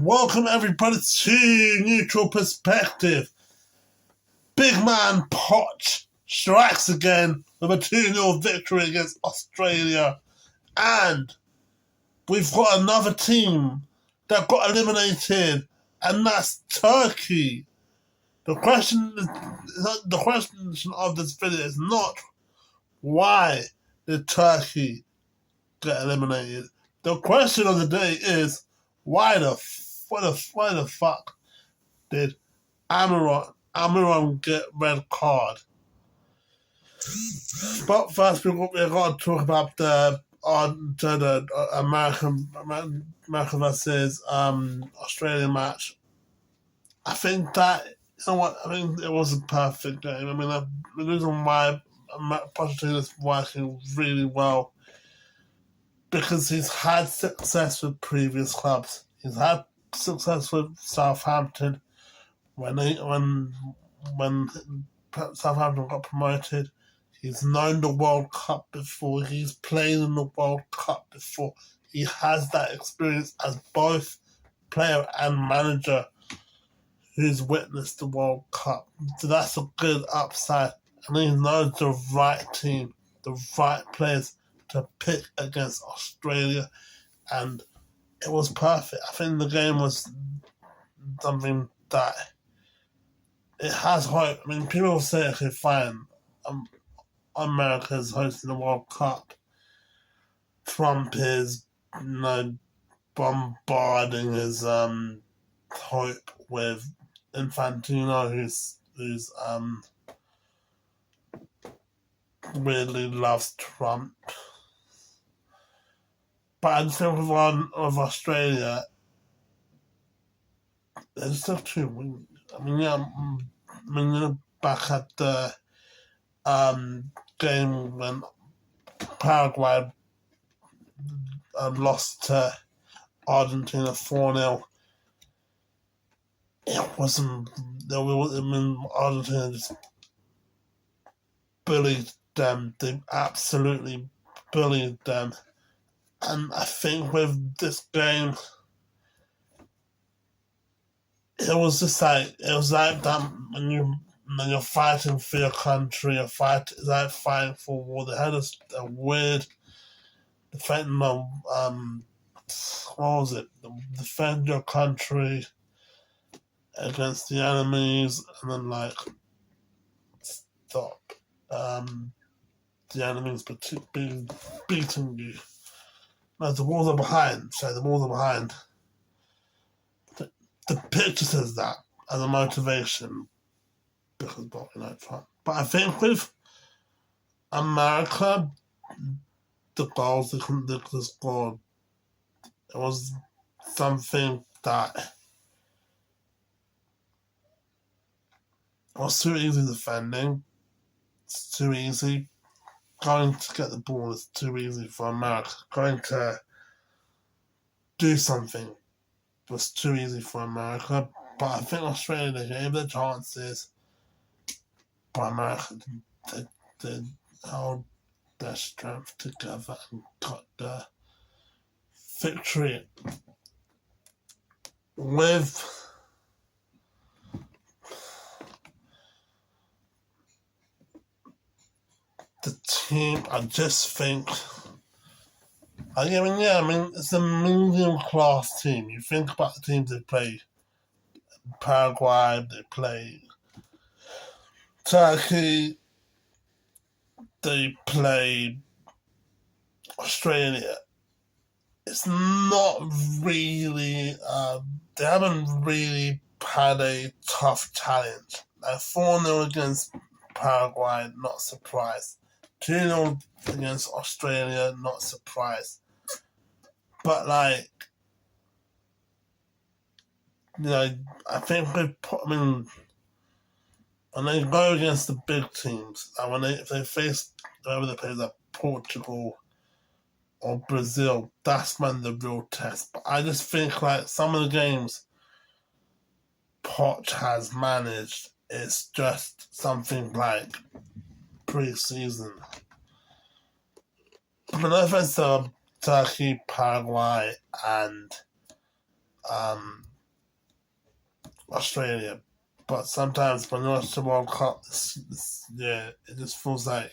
Welcome everybody to Neutral Perspective. Big man POCH strikes again with a 2-0 victory against Australia. And we've got another team that got eliminated, and that's Turkey. The question of this video is not why did Turkey get eliminated. The question of the day is why the fuck did ALMIRON get red card? But first, we're going to talk about the America versus Australia match. I think that, you know what, I think it was a perfect game. I mean, the reason why Pochettino is working really well, because he's had success with previous clubs. He's had success with Southampton when Southampton got promoted. He's known the World Cup before. He's played in the World Cup before. He has that experience as both player and manager who's witnessed the World Cup. So that's a good upside. And he knows the right team, the right players to pick against Australia, and it was perfect. I think the game was something that it has hope. I mean, people say, okay, fine, America's hosting the World Cup. Trump is, bombarding his hope with Infantino, who's weirdly loves Trump. But I just think with Australia, it's still too weak. I mean, back at the game when Paraguay lost to Argentina 4-0, it wasn't. Argentina just bullied them. They absolutely bullied them. And I think with this game, it was like that when you're fighting for your country, it's like fighting for war. They had a weird defending defend your country against the enemies, and then stop the enemies beating you. No, the walls are behind. Sorry, the walls are behind. The picture says that as a motivation because Trump. But I think with America, the goals they scored, it was something that was too easy defending. It's too easy. Going to get the ball is too easy for America. Going to do something was too easy for America. But I think Australia, they gave their chances. But America, they held their strength together and got the victory. With the team, I just think, it's a medium class team. You think about the teams they play: Paraguay, they play Turkey, they play Australia. It's not really, they haven't really had a tough challenge. 4-0 against Paraguay, not surprised. 2-0 against Australia, not surprised. But I think when they go against the big teams, if they face whoever they play, like Portugal or Brazil, that's when the real test. But I just think some of the games Poch has managed, it's just something like pre-season. But no offense to Turkey, Paraguay, and Australia. But sometimes when you watch the World Cup, it just feels like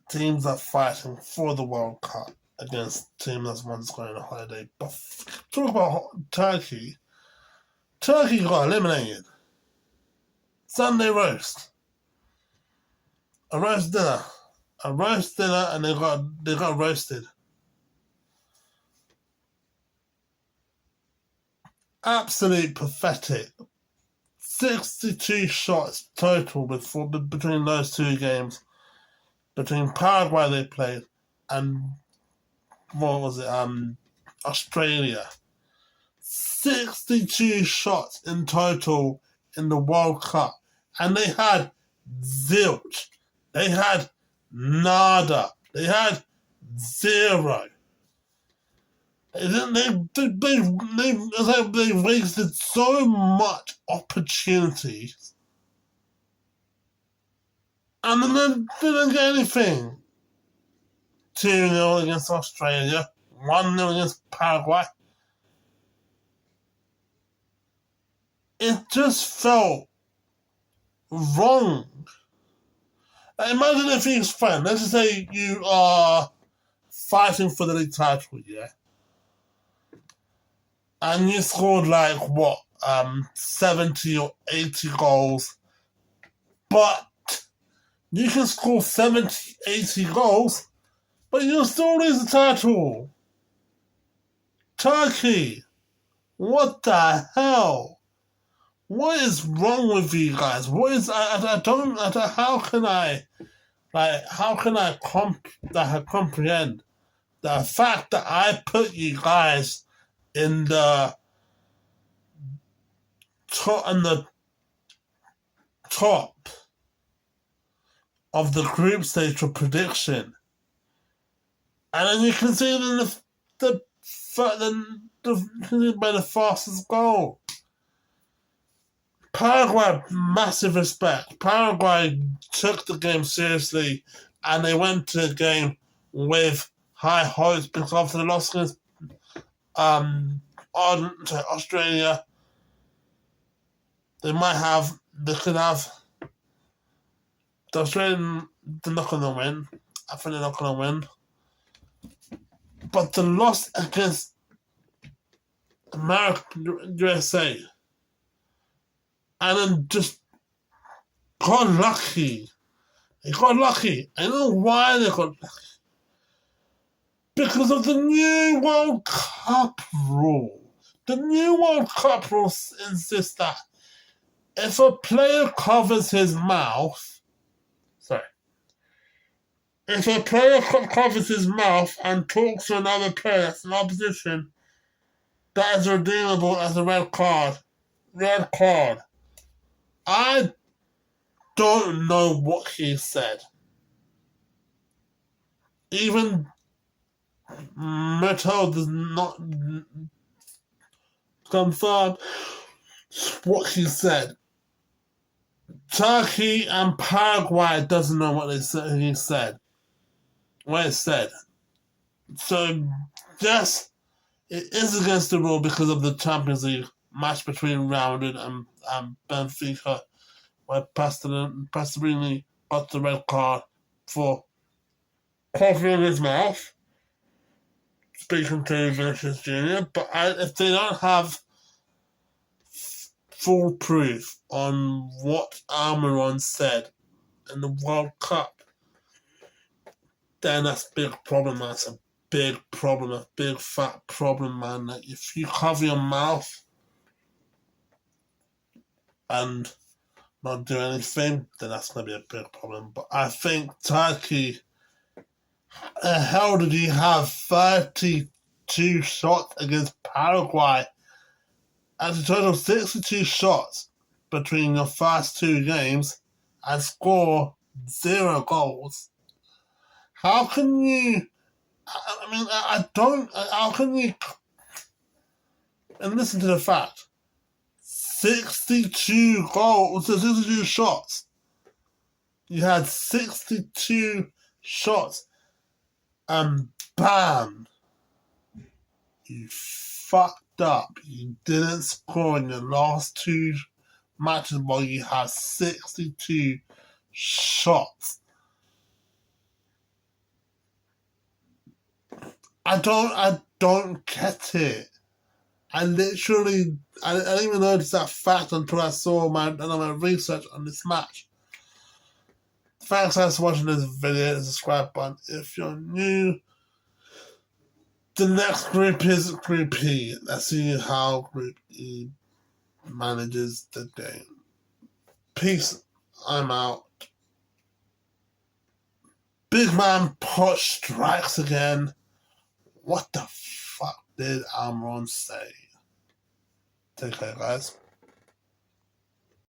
teams are fighting for the World Cup against teams that's once going on holiday. But talk about Turkey. Turkey got eliminated. Sunday roast. A roast dinner. And they got roasted. Absolutely pathetic. 62 shots total between those two games. Between Paraguay they played and what was it? Australia. 62 shots in total in the World Cup. And they had zilch. They had nada. They had zero. They wasted so much opportunities. And then they didn't get anything. 2-0 against Australia. 1-0 against Paraguay. It just felt wrong. Imagine if he's fun. Let's just say you are fighting for the league title, yeah? And you scored 70 or 80 goals. But you can score 70, 80 goals, but you'll still lose the title. Turkey, what the hell? What is wrong with you guys? What is how can I comprehend the fact that I put you guys in the top of the group stage for prediction, and then you conceded by the fastest goal. Paraguay, massive respect. Paraguay took the game seriously, and they went to the game with high hopes because after the loss against Australia, the Australian, they're not going to win. I think they're not going to win. But the loss against USA, and then just got lucky. They got lucky. I know why they got lucky. Because of the new World Cup rule. The new World Cup rule insists that if a player covers his mouth, if a player covers his mouth and talks to another player that's in opposition, that is redeemable as a red card. Red card. I don't know what he said. Even Metal does not confirm what he said. Turkey and Paraguay doesn't know what he said. What it said. So, yes, it is against the rule because of the Champions League match between Real Madrid and Benfica, where Pastorini got the red card for covering his mouth, speaking to Vinicius Jr. But if they don't have full proof on what ALMIRON said in the World Cup, then that's a big problem. That's a big problem, a big fat problem, man. Like if you cover your mouth and not do anything, then that's going to be a big problem. But I think Turkey, the hell did you have 32 shots against Paraguay? At a total of 62 shots between your first two games and score 0 goals. How can you... how can you... And listen to the fact. 62 goals, 62 shots. You had 62 shots. And bam! You fucked up. You didn't score in your last 2 matches, while you have 62 shots. I don't get it. I didn't even notice that fact until I saw my research on this match. Thanks for watching this video. The subscribe button if you're new. The next group is Group E. Let's see how Group E manages the game. Peace. I'm out. Big man POCH strikes again. What the fuck did ALMIRON say? Take care, guys.